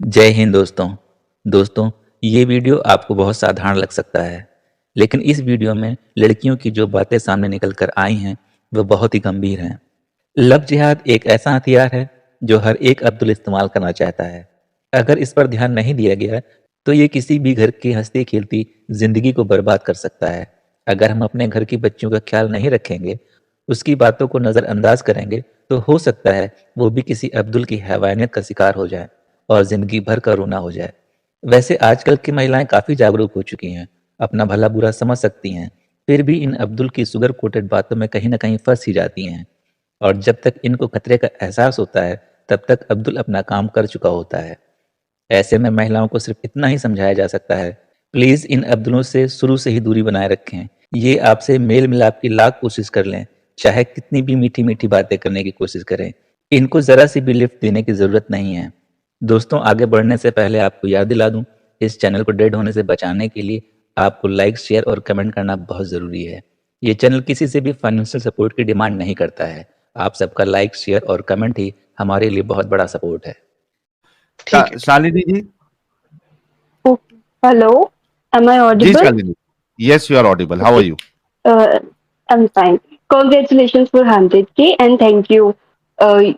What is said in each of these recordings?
जय हिंद दोस्तों। दोस्तों, ये वीडियो आपको बहुत साधारण लग सकता है, लेकिन इस वीडियो में लड़कियों की जो बातें सामने निकल कर आई हैं, वह बहुत ही गंभीर हैं। लव जिहाद एक ऐसा हथियार है, जो हर एक अब्दुल इस्तेमाल करना चाहता है। अगर इस पर ध्यान नहीं दिया गया, तो ये किसी भी घर की हंसती-खेलती ज़िंदगी को बर्बाद कर सकता है। अगर हम अपने घर की बच्चियों का ख्याल नहीं रखेंगे, उसकी बातों को नज़रअंदाज करेंगे, तो हो सकता है वो भी किसी अब्दुल की हैवानियत का शिकार हो जाए और ज़िंदगी भर का रोना हो जाए। वैसे आजकल की महिलाएं काफ़ी जागरूक हो चुकी हैं, अपना भला-बुरा समझ सकती हैं, फिर भी इन अब्दुल की शुगर कोटेड बातों में कहीं न कहीं फँस ही जाती हैं। और जब तक इनको खतरे का एहसास होता है, तब तक अब्दुल अपना काम कर चुका होता है। ऐसे में महिलाओं को सिर्फ इतना ही समझाया जा सकता है, प्लीज़ इन अब्दुलों से शुरू से ही दूरी बनाए रखें। ये आपसे मेल मिलाप की लाख कोशिश कर लें, चाहे कितनी भी मीठी-मीठी बातें करने की कोशिश करें। इनको ज़रा-सी भी लिफ्ट देने की ज़रूरत नहीं है। दोस्तों, आगे बढ़ने से पहले आपको याद दिला दूँ, इस चैनल को डेड होने से बचाने के लिए आपको लाइक, शेयर और कमेंट करना बहुत ज़रूरी है। ये चैनल किसी से भी फाइनेंशियल सपोर्ट की डिमांड नहीं करता है। आप सबका लाइक, शेयर और कमेंट ही हमारे लिए बहुत बड़ा सपोर्ट है। ठीक है। शालिनी जी। Oh, hello, am I ji audible? Shalini, yes you are audible. How are Okay, you? uh, I'm fine. Congratulations for 100K and thank you.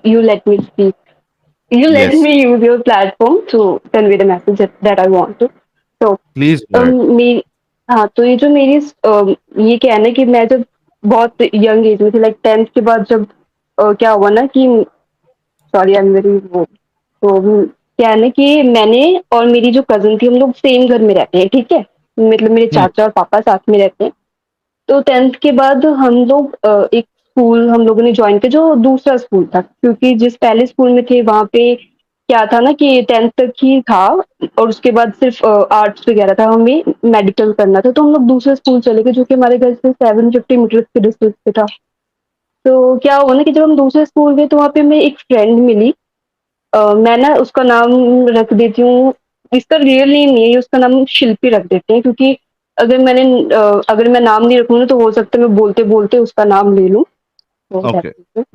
You let me speak. You let Yes, me use your platform to convey the message that I want to. So, please go ahead. मेरी हाँ तो ये जो मेरी ये क्या है ना कि मैं जब बहुत यंग एज में थी लाइक 10th के बाद जब क्या हुआ ना कि सॉरी आई एम वेरी वो तो क्या है ना कि मैंने और मेरी जो कज़न थी हम लोग सेम घर में रहते हैं, ठीक है? मतलब मेरे हुँ, चाचा और पापा साथ में रहते हैं। तो 10th के बाद हम लोग एक स्कूल हम लोगों ने जॉइन किया जो दूसरा स्कूल था क्योंकि जिस पहले स्कूल में थे वहाँ पे क्या था ना कि 10th तक ही था और उसके बाद सिर्फ आर्ट्स वगैरह था, हमें मेडिकल करना था। तो हम लोग दूसरे स्कूल चले गए जो कि हमारे घर से 750 मीटर की डिस्टेंस पे था। तो क्या हुआ ना कि जब हम दूसरे स्कूल गए तो वहाँ पे हमें एक फ्रेंड मिली। मैं ना उसका नाम रख देती हूँ, इसका रियल नेम नहीं है, उसका नाम शिल्पी रख देते हैं क्योंकि अगर मैं नाम नहीं रखूँगी तो हो सकता है मैं बोलते-बोलते उसका नाम ले लूँ। तो दैट्स ओके, इट।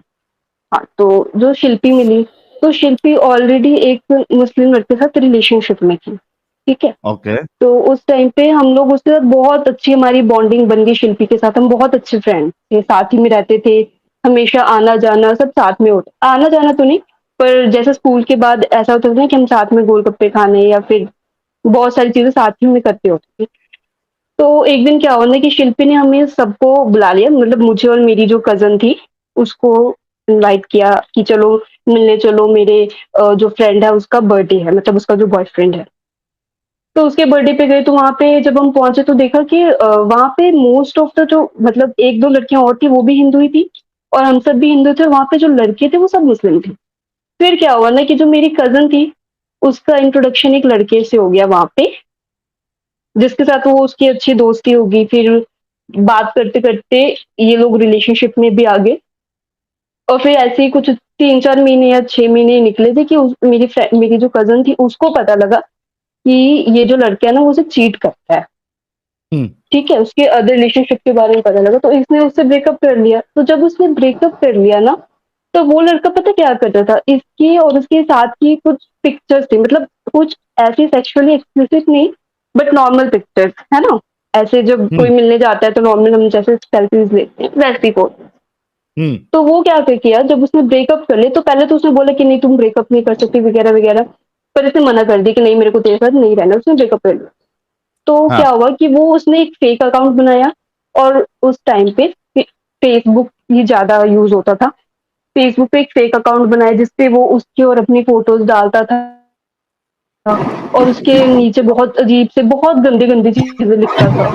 हाँ, तो जो शिल्पी मिली, तो शिल्पी ऑलरेडी एक मुस्लिम लड़के के साथ रिलेशनशिप में थी, ठीक है? ओके, तो उस टाइम पे हम लोग उसके साथ बहुत अच्छी हमारी बॉन्डिंग बन गई शिल्पी के साथ, हम बहुत अच्छे फ्रेंड थे, साथ ही में रहते थे, हमेशा आना-जाना सब साथ में होता आना-जाना तो नहीं, पर जैसे स्कूल के बाद ऐसा होता था ना कि हम साथ में गोलगप्पे खाने या फिर बहुत सारी चीज़ें साथ ही में करते होते थे। तो एक दिन क्या हुआ ना कि शिल्पी ने हमें सबको बुला लिया मतलब मुझे और मेरी जो कज़न थी, उसको इनवाइट किया कि चलो मिलने चलो मेरे जो फ्रेंड है उसका बर्थडे है मतलब उसका जो बॉयफ्रेंड है। तो उसके बर्थडे पे गए तो वहाँ पे जब हम पहुँचे तो देखा कि वहाँ पे मोस्ट ऑफ द जो मतलब 1-2 लड़कियाँ और थी वो भी हिंदू ही थी और हम सब भी हिंदू थे और वहाँ पे जो लड़के थे वो सब मुस्लिम थे। फिर क्या हुआ ना कि जो मेरी कज़न थी, उसका इंट्रोडक्शन एक लड़के से हो गया वहाँ पे, जिसके साथ वो उसकी अच्छी दोस्ती होगी फिर बात करते-करते ये लोग रिलेशनशिप में भी आ गए और फिर ऐसे ही कुछ 3-4 महीने या 6 महीने निकले थे कि उस मेरी जो कज़न थी उसको पता लगा कि ये जो लड़का है ना वो उसे चीट करता है। हुँ, ठीक है, उसके अदर रिलेशनशिप के बारे में पता लगा तो इसने उससे ब्रेकअप कर लिया। तो जब उसने ब्रेकअप कर लिया ना, तो वो लड़का पता क्या करता था, इसकी और उसके साथ की कुछ पिक्चर्स थी मतलब कुछ ऐसी सेक्सुअली एक्सप्लिसिट नहीं, बट नॉर्मल पिक्चर्स, है ना? ऐसे जब हुँ, कोई मिलने जाता है तो नॉर्मल हम जैसे सेल्फीज़ लेते हैं, वैसी फ़ोटो। हुँ, तो वो क्या किया जब उसने ब्रेकअप कर लिया तो पहले तो उसने बोला कि नहीं तुम ब्रेकअप नहीं कर सकती वगैरह-वगैरह, पर इसने मना कर दिया कि नहीं मेरे को तेरे साथ नहीं रहना, उसने ब्रेकअप कर लिया। तो हाँ, क्या हुआ कि वो उसने एक फेक अकाउंट बनाया और उस टाइम पे फेसबुक ही ज़्यादा यूज़ होता था। फेसबुक पे एक फेक अकाउंट बनाया जिसपे वो उसकी और अपनी फ़ोटोज़ डालता था और उसके नीचे बहुत अजीब से बहुत गंदी-गंदी चीज़ें लिखता था,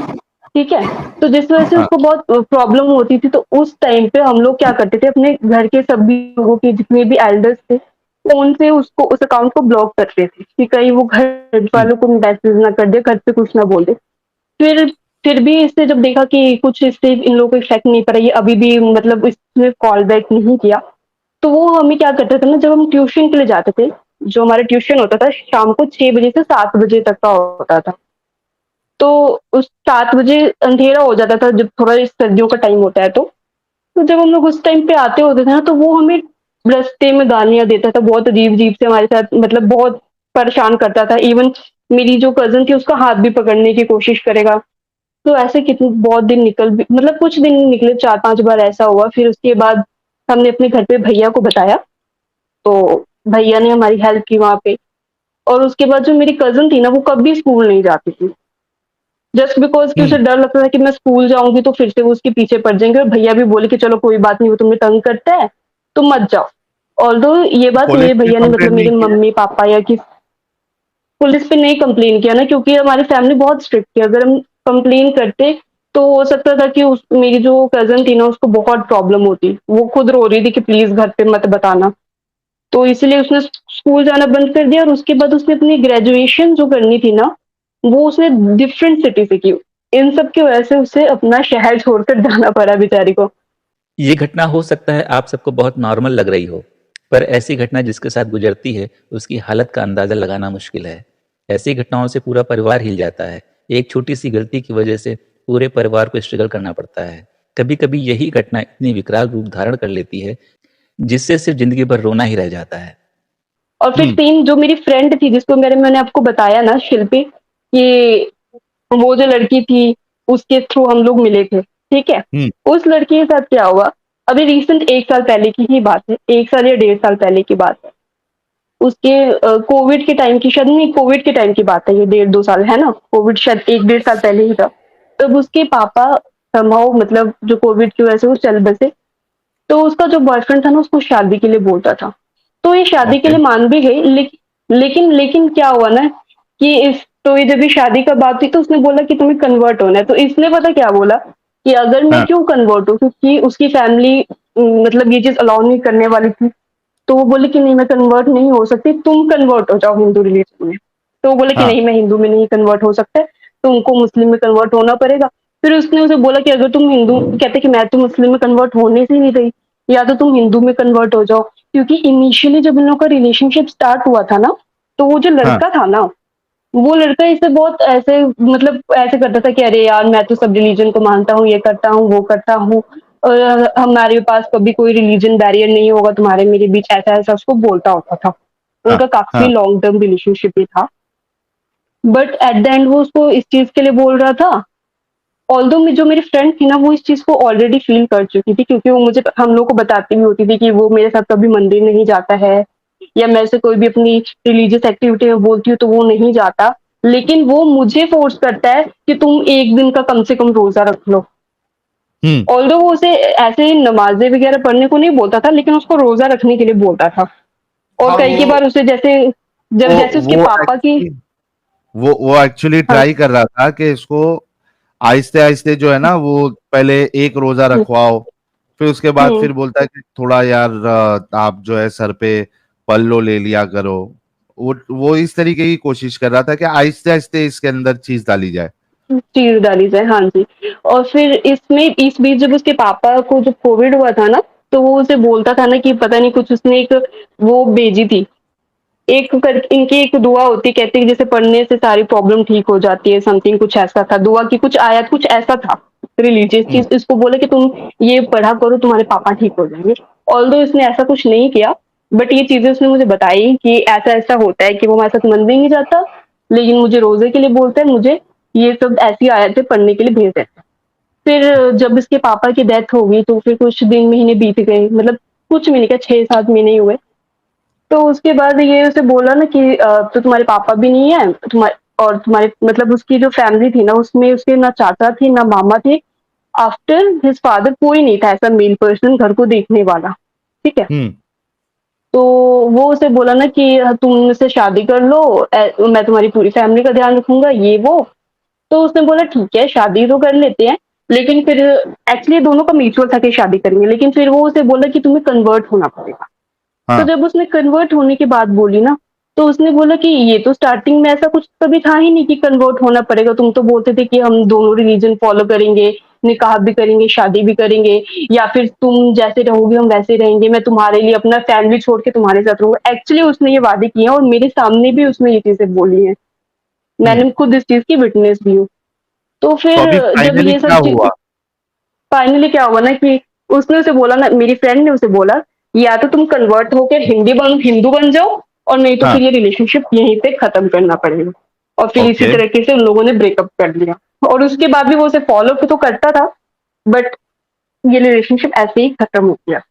ठीक है? तो जिस वज़ह से हाँ, उसको बहुत प्रॉब्लम होती थी तो उस टाइम पे हम लोग क्या करते थे अपने घर के सभी लोगों के जितने भी एल्डर्स थे, फ़ोन से उसको उस अकाउंट को ब्लॉक करते थे कि कहीं वो घर हुँ, वालों को मैसेज ना कर दे, घर पे कुछ ना बोल दे। फिर फिर भी इससे जब देखा कि कुछ इससे इन लोगों को इफ़ेक्ट नहीं पड़ा, ये अभी भी मतलब इसने कॉल बैक नहीं किया, तो वो हमें क्या करता था ना जब हम ट्यूशन के लिए जाते थे, जो हमारा ट्यूशन होता था शाम को 6 बजे से 7 बजे तक का होता था। तो उस 7 बजे अंधेरा हो जाता था जब थोड़ा इस सर्दियों का टाइम होता है तो। तो जब हम लोग उस टाइम पे आते होते थे ना तो वो हमें रास्ते में गालियाँ देता था, बहुत अजीब-अजीब से हमारे साथ मतलब बहुत परेशान करता था। इवन मेरी जो कज़िन थी उसका हाथ भी पकड़ने की कोशिश करेगा। तो ऐसे कितने बहुत दिन निकल भी मतलब कुछ दिन निकले, 4-5 बार ऐसा हुआ। फिर उसके बाद हमने अपने घर पे भैया को बताया, तो भैया ने हमारी हेल्प की वहाँ पे। और उसके बाद जो मेरी कज़िन थी ना, वो कभी स्कूल नहीं जाती थी। जस्ट बिकॉज़ कि उसे हुँ, डर लगता था कि मैं स्कूल जाऊँगी तो फिर से वो उसके पीछे पड़ जाएँगे, और भैया भी बोले कि चलो कोई बात नहीं, वो तुम्हें तंग करता है, तुम मत जाओ। ऑल्दो ये तो बात पुलिस मेरे में भैया ने मतलब कंप्लेंट नहीं मेरे की है? मम्मी-पापा या पुलिस पे नहीं कंप्लेन किया ना, क्योंकि हमारी फैमिली बहुत स्ट्रिक्ट थी। अगर हम कंप्लेन करते तो हो सकता था कि उस मेरी जो कज़िन थी ना, उसको बहुत प्रॉब्लम होती। वो खुद रो रही थी कि प्लीज़ घर पे मत बताना। तो इसीलिए उसने स्कूल जाना बंद कर दिया, और उसके बाद उसने अपनी ग्रेजुएशन जो करनी थी ना, वो उसने डिफरेंट सिटी से की। इन सब की वजह से उसे अपना शहर छोड़कर जाना पड़ा बेचारी को। ये घटना हो सकता है आप सबको बहुत नॉर्मल लग रही हो, पर ऐसी घटना जिसके साथ गुजरती है, उसकी हालत का अंदाज़ा लगाना मुश्किल है। ऐसी घटनाओं से पूरा परिवार हिल जाता है। एक छोटी-सी गलती की वजह से पूरे परिवार को स्ट्रगल करना पड़ता है। कभी-कभी यही घटना इतनी विकराल रूप धारण कर लेती है, जिससे सिर्फ ज़िंदगी भर रोना ही रह जाता है। और फिर हुँ, सेम जो मेरी फ्रेंड थी, जिसको मैंने आपको बताया ना, शिल्पी, कि वो जो लड़की थी, उसके थ्रू हम लोग मिले थे, ठीक है? हुँ, उस लड़की के साथ क्या हुआ, अभी रिसेंट 1 साल पहले की ही बात है, 1 साल या 1.5 साल पहले की बात है। उसके कोविड के टाइम की, शायद नहीं, कोविड के टाइम की बात है ये, 1.5-2 साल, है ना? कोविड शायद 1 डेढ़ साल पहले ही था। तब उसके पापा समहाउ मतलब जो कोविड की वजह से वो चल बसे, तो उसका जो बॉयफ्रेंड था ना, उसको शादी के लिए बोलता था। तो ये शादी के ओके, लिए मान भी गई, लेकिन क्या हुआ ना कि इस तो ये जब ये शादी का बात थी, तो उसने बोला कि तुम्हें कन्वर्ट होना है। तो इसने पता क्या बोला कि अगर मैं हाँ, क्यों कन्वर्ट हूँ, क्योंकि उसकी फैमिली मतलब ये चीज़ अलाउ नहीं करने वाली थी। तो वो बोले कि नहीं, मैं कन्वर्ट नहीं हो सकती, तुम कन्वर्ट हो जाओ हिंदू रिलीजन में। तो वो बोले कि हाँ, नहीं, मैं हिंदू में नहीं कन्वर्ट हो सकता है, तुमको मुस्लिम में कन्वर्ट होना पड़ेगा। फिर उसने उसे बोला कि अगर तुम हिंदू, कहते कि मैं तो मुस्लिम में कन्वर्ट होने से ही नहीं रही, या तो तुम हिंदू में कन्वर्ट हो जाओ। क्योंकि इनिशियली जब इन लोगों का रिलेशनशिप स्टार्ट हुआ था ना, तो वो जो हाँ, लड़का था ना, वो लड़का इससे बहुत ऐसे मतलब ऐसे करता था कि अरे यार, मैं तो सब रिलीजन को मानता हूँ, ये करता हूँ, वो करता हूँ, और हमारे पास कभी कोई रिलीजन बैरियर नहीं होगा तुम्हारे मेरे बीच, ऐसा ऐसा उसको बोलता होता था। हाँ, उनका काफी हाँ, लॉन्ग टर्म रिलेशनशिप भी था। बट एट द एंड वो उसको इस चीज के लिए बोल रहा था। ऑल्दो जो मेरी फ्रेंड थी ना, वो इस चीज को ऑलरेडी फील कर चुकी थी, क्योंकि वो मुझे हम लोग को बताती भी होती थी कि वो मेरे साथ कभी मंदिर नहीं जाता है, या मैं उसे कोई भी अपनी रिलीजियस एक्टिविटी में बोलती हूँ तो वो नहीं जाता। लेकिन वो मुझे फोर्स करता है कि तुम एक दिन का कम से कम रोजा रख लो। हुँ, ऑल्दो वो उसे ऐसे नमाजें वगैरह पढ़ने को नहीं बोलता था, लेकिन उसको रोजा रखने के लिए बोलता था। और हाँ, कई की बार उसे जैसे जब वो जैसे उसके वो पापा की। एक्चुअली वो एक्चुअली हाँ। ट्राई कर रहा था कि इसको आहिस्ते-आहिस्ते जो है ना, वो पहले एक रोज़ा हम्म। रखवाओ, फिर उसके बाद हम्म। फिर बोलता है कि थोड़ा यार आप जो है सर पे पल्लो ले लिया करो। वो इस तरीके की कोशिश कर रहा था कि आहिस्ते-आहिस्ते इसके अंदर चीज़ डाली जाए। चीज़ डाली जाए, हाँ जी। और फिर इसमें इस बीच जब उसके पापा को जब कोविड हुआ था ना, तो वो उसे बोलता था ना कि पता नहीं कुछ उसने एक वो भेजी थी। एक कर इनकी एक दुआ होती, कहते हैं जैसे पढ़ने से सारी प्रॉब्लम ठीक हो जाती है, समथिंग कुछ ऐसा था। दुआ की कुछ आयत कुछ ऐसा था, रिलीजियस हुँ, चीज़। इसको बोला कि तुम ये पढ़ा करो, तुम्हारे पापा ठीक हो जाएँगे। ऑल्दो इसने ऐसा कुछ नहीं किया, बट ये चीज़ें उसने मुझे बताई कि ऐसा-ऐसा होता है कि वो हमारे साथ मंदिर नहीं जाता, लेकिन मुझे रोज़े के लिए बोलता है, मुझे ये सब ऐसी आयतें पढ़ने के लिए भेज देता है। फिर जब इसके पापा की डेथ हो गई, तो फिर कुछ दिन महीने बीत गए, मतलब कुछ महीने क्या, 6-7 महीने ही हुए। तो उसके बाद ये उसे बोला ना कि तो तुम्हारे पापा भी नहीं है, और तुम्हारे मतलब उसकी जो फैमिली थी ना, उसमें उसके ना चाचा थे ना मामा थे। आफ्टर हिज फादर कोई नहीं था ऐसा मेल पर्सन घर को देखने वाला, ठीक है? हुँ, तो वो उसे बोला ना कि तुम मुझसे शादी कर लो, मैं तुम्हारी पूरी फैमिली का ध्यान रखूंगा, ये वो। तो उसने बोला ठीक है, शादी तो कर लेते हैं। लेकिन फिर एक्चुअली दोनों का म्यूचुअल था कि शादी करेंगे, लेकिन फिर वो उसे बोला कि तुम्हें कन्वर्ट होना पड़ेगा। तो हाँ, जब उसने कन्वर्ट होने की बात बोली ना, तो उसने बोला कि ये तो स्टार्टिंग में ऐसा कुछ कभी था ही नहीं कि कन्वर्ट होना पड़ेगा। तुम तो बोलते थे कि हम दोनों रिलीजन फॉलो करेंगे, निकाह भी करेंगे, शादी भी करेंगे, या फिर तुम जैसे रहोगे हम वैसे रहेंगे, मैं तुम्हारे लिए अपना फैमिली छोड़ के तुम्हारे साथ रहूँगा। एक्चुअली उसने ये वादे किए हैं, और मेरे सामने भी उसने ये चीज़ें बोली हैं। हुँ। मैंने खुद इस चीज़ की विटनेस भी हूँ। तो तो फिर अभी जब फाइनली ये क्या सब हुआ? फाइनली क्या हुआ ना कि उसने उसे बोला ना, मेरी फ्रेंड ने उसे बोला, या तो तुम कन्वर्ट होकर हिंदू बन जाओ, और नहीं तो हाँ। फिर ये रिलेशनशिप यहीं पे खत्म करना पड़ेगा। और फिर इसी ओके। तरीके से उन लोगों ने ब्रेकअप कर लिया और उसके बाद भी वो उसे फॉलो तो करता था, बट ये रिलेशनशिप ऐसे ही खत्म हो गया।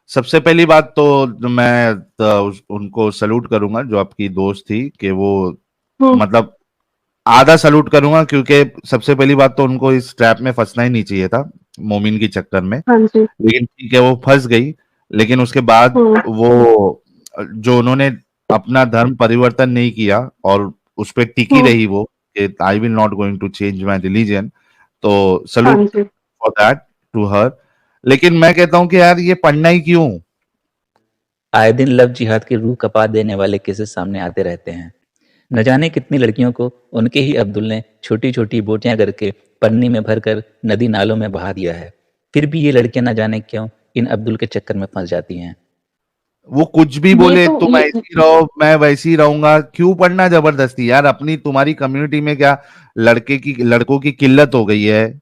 सबसे पहली बात तो मैं उनको सल्यूट करूंगा जो आपकी दोस्त थी कि वो, हम्म। मतलब आधा सल्यूट करूंगा, क्योंकि सबसे पहली बात तो उनको इस ट्रैप में फंसना ही नहीं चाहिए था, मोमिन के चक्कर में। हाँ जी। लेकिन ठीक है, वो फंस गई। लेकिन उसके बाद हम्म। वो जो उन्होंने अपना धर्म परिवर्तन नहीं किया और उस पर टिकी हम्म। रही, वो कि I will not going to change my religion, तो हाँ सल्यूट जी। For that to her. लेकिन मैं कहता हूं कि यार ये पढ़ना ही क्यों? आए दिन लव जिहाद की रूह कपा देने वाले केसेस सामने आते रहते हैं। न जाने कितनी लड़कियों को उनके ही अब्दुल ने छोटी छोटी बोटियां करके पन्नी में भरकर नदी नालों में बहा दिया है। फिर भी ये लड़कियां न जाने क्यों इन अब्दुल के चक्कर में फंस जाती हैं। वो कुछ भी ये बोले, तो तुम ऐसे ही रहो, मैं वैसे ही रहूंगा, क्यों पढ़ना जबरदस्ती यार? अपनी तुम्हारी कम्युनिटी में क्या लड़कों की किल्लत हो गई है?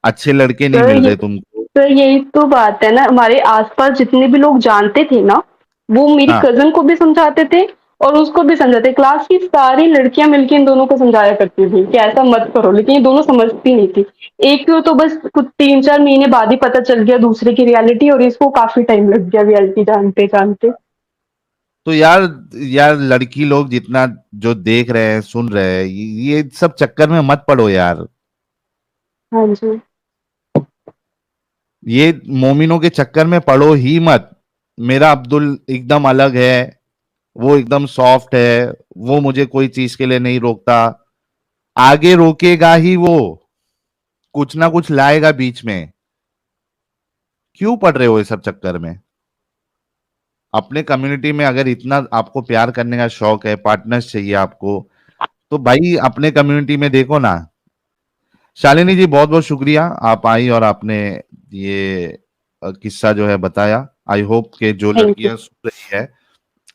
अच्छे लड़के नहीं सर मिल ये रहे तुमको? सर यही तो बात है ना, हमारे आसपास जितने भी लोग जानते थे ना, वो मेरी हाँ। कजन को भी समझाते थे और उसको भी समझाते। क्लास की सारी लड़कियां मिलकर इन दोनों को समझाया करती थी कि ऐसा मत करो, लेकिन ये दोनों समझती नहीं थी। एक को तो बस कुछ 3-4 महीने बाद ही पता चल गया दूसरे की रियलिटी, और इसको काफी टाइम लग गया रियलिटी जानते जानते। तो यार लड़की लोग जितना जो देख रहे हैं, सुन रहे हैं, ये सब चक्कर में मत पड़ो यार। हाँ जी। ये मोमिनों के चक्कर में पड़ो ही मत। मेरा अब्दुल एकदम अलग है, वो एकदम सॉफ्ट है, वो मुझे कोई चीज के लिए नहीं रोकता, आगे रोकेगा ही वो, कुछ ना कुछ लाएगा बीच में। क्यों पड़ रहे हो ये सब चक्कर में? अपने कम्युनिटी में अगर इतना आपको प्यार करने का शौक है, पार्टनर्स चाहिए आपको, तो भाई अपने कम्युनिटी में देखो ना। शालिनी जी, बहुत बहुत शुक्रिया, आप आई और आपने ये किस्सा जो है बताया। आई होप कि जो थैंक यू। लड़कियां सुन रही है,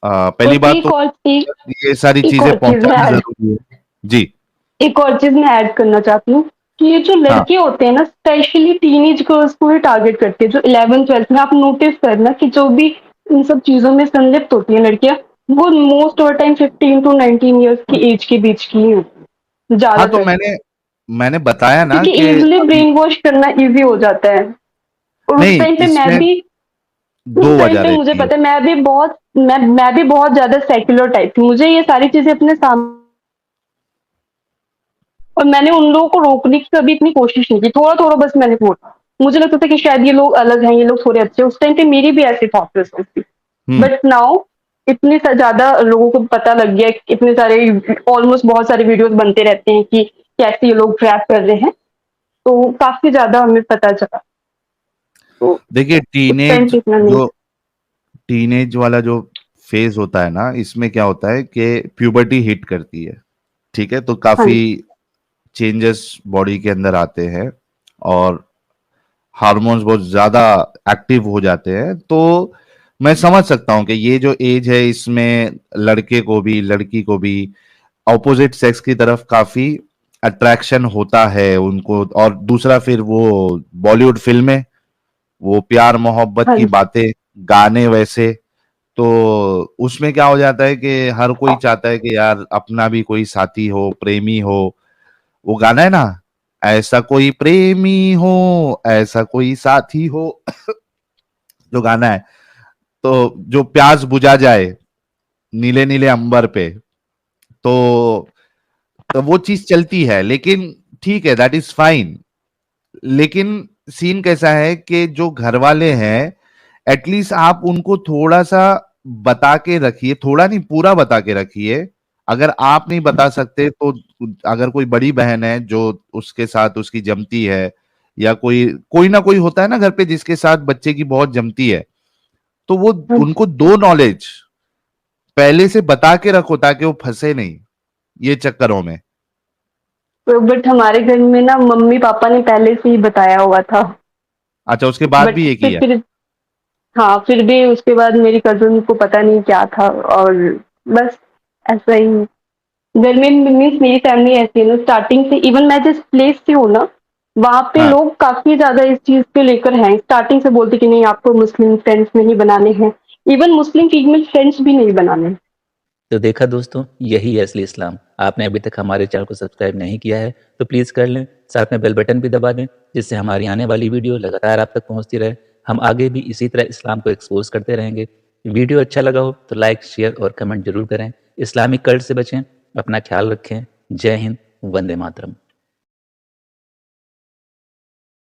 पहली और बात तो ये सारी एक चीजें और चीज मैं पहुंचाना ऐड जरूरी है। जी। एक और चीज मैं ऐड करना चाहती हूँ कि ये जो हाँ। लड़के होते हैं ना, स्पेशली टीनेज गर्ल्स को ही टारगेट करते हैं, जो 11th 12th में। आप नोटिस करना कि जो भी इन सब चीजों में संलिप्त होती है लड़कियां, वो most of time 15 to 19 years की एज के बीच की ही होती है हाँ, तो ज्यादातर। मैंने बताया ना क्योंकि कि इजिली अभी ब्रेन वॉश करना इजी हो जाता है। और उस नहीं, टाइम पे मैं इसमें भी उस दो टाइम वजह पे मुझे रहती है। पता है, मैं भी बहुत ज्यादा सेक्युलर टाइप थी। मुझे ये सारी चीजें अपने सामने, और मैंने उन लोगों को रोकने की कभी इतनी कोशिश नहीं की, थोड़ा-थोड़ा बस मैंने बोला। मुझे लगता था कि शायद ये लोग अलग हैं, ये लोग थोड़े अच्छे हैं। उस टाइम पे मेरी भी ऐसी थॉट प्रोसेस थी। हम्म। बट नाउ इतनी ज़्यादा लोगों को पता लग गया, इतने सारे ऑलमोस्ट बहुत सारे वीडियोज़ बनते रहते हैं कि कैसे ये लोग ट्रैप कर रहे हैं, तो काफ़ी ज़्यादा हमें पता चला। तो देखिए, उस टाइम पे इतना नहीं। टीनेज वाला जो फेज होता है ना, इसमें क्या होता है कि प्यूबर्टी हिट करती है। ठीक है, तो हाँ काफी जी। चेंजेस बॉडी के अंदर आते हैं और हार्मोन्स बहुत ज्यादा एक्टिव हो जाते हैं। तो मैं समझ सकता हूँ कि ये जो एज है, इसमें लड़के को भी लड़की को भी ऑपोजिट सेक्स की तरफ काफी अट्रैक्शन होता है उनको। और दूसरा, फिर वो बॉलीवुड फिल्में, वो प्यार मोहब्बत हाँ की जी। बातें, गाने वैसे, तो उसमें क्या हो जाता है कि हर कोई चाहता है कि यार अपना भी कोई साथी हो, प्रेमी हो। वो गाना है ना, ऐसा कोई प्रेमी हो, ऐसा कोई साथी हो, जो गाना है, तो जो प्यास बुझा जाए नीले नीले अंबर पे, तो वो चीज चलती है। लेकिन ठीक है, दैट इज फाइन। लेकिन सीन कैसा है कि जो घर वाले हैं, एटलीस्ट आप उनको थोड़ा सा बता के रखिए, थोड़ा नहीं पूरा बता के रखिए। अगर आप नहीं बता सकते तो अगर कोई बड़ी बहन है जो उसके साथ उसकी जमती है, या कोई कोई ना कोई होता है ना घर पे जिसके साथ बच्चे की बहुत जमती है, तो वो हाँ जी। उनको दो नॉलेज पहले से बता के रखो ताकि वो फंसे नहीं ये चक्करों में। तो बट हमारे घर में ना मम्मी-पापा ने पहले से ही बताया हुआ था। अच्छा, उसके बाद बट भी एक ही है? फिर हाँ, फिर भी उसके बाद मेरी कज़िन को पता नहीं क्या था, और बस ऐसा ही। घर में मीन्स मेरी फैमिली ऐसी है ना, स्टार्टिंग से। इवन मैं जिस प्लेस से हूँ ना, वहाँ पे हाँ। लोग काफ़ी ज़्यादा इस चीज़ को लेकर हैं। स्टार्टिंग से बोलते कि नहीं, आपको मुस्लिम फ्रेंड्स नहीं बनाने हैं, इवन मुस्लिम फीमेल फ्रेंड्स भी नहीं बनाने। तो देखा दोस्तों, यही है असली इस्लाम। आपने अभी तक हमारे चैनल को सब्सक्राइब नहीं किया है तो प्लीज़ कर लें, साथ में बेल बटन भी दबा दें, जिससे हमारी आने वाली वीडियो लगातार आप तक पहुंचती रहे। हम आगे भी इसी तरह इस्लाम को एक्सपोज करते रहेंगे। वीडियो अच्छा लगा हो तो लाइक, शेयर और कमेंट जरूर करें। इस्लामिक कल्ट से बचें, अपना ख्याल रखें। जय हिंद, वंदे मातरम।